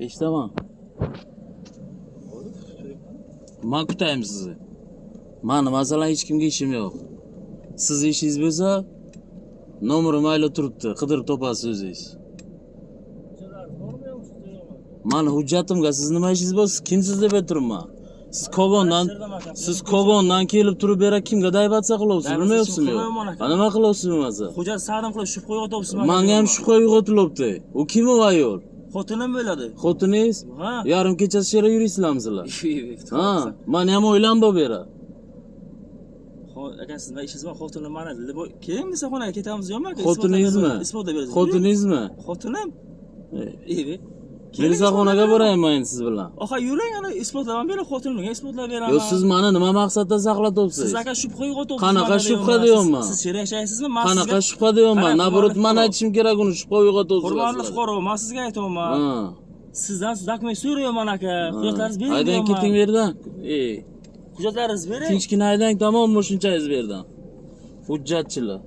Eshitaman. Men kutayim sizni. Mani masalan hech kimga ishim yo'q. Siz ishingiz bo'lsa, nomerim mayli turibdi, qidirib topasiz o'zingiz. Mani hujjatimga siz nima ishingiz bo'lsa, kimsiz deb aytibman. Siz kogondan kelib turib bera kimga daybatsa qilyapsiz, bilmayapsizmi yo'q? Nima qilyapsiz bo'lmasa? Hujjat saqlam qilib shubha uyg'otyapsiz. Menga ham shubha uyg'otilyapti. U kim u ayol? Xotinim bo'ladi. Xotiningiz? Ha. Yarim kechasi shera yuraysizlarmi sizlar? Ha, men ham o'ylanib bera. Aka siz nima ishingiz bor? Xotinim mana keling desa xonaga ketamiz yo'qmi aka? Xotiningizmi? Isbotla berasiz. Xotiningizmi? Xotinim? Melisaxonaga borayman endi siz bilan. Oxa yuring, ana isbotlaman bera, xotinimga isbotlab beraman. Yo, siz meni nima maqsadda saqlatyapsiz? Siz aka shubha uyg'otyapsiz. Qanaqa shubha deyapman? Siz she'r yashaysizmi? Men Qanaqa shubha deyapman? Nabrot men aytishim kerak, uni shubha uyg'otyapsiz. Hurmatli fuqaro, men sizga aytayapman. Sizdan dokument so'rayapman aka. Hujjatlaringizni bering. Haydan keting bu yerdan. Hujjatlaringizni bering. Tinchgina haydan, tamommi shunchayingiz bu yerdan. Hujjatchilar.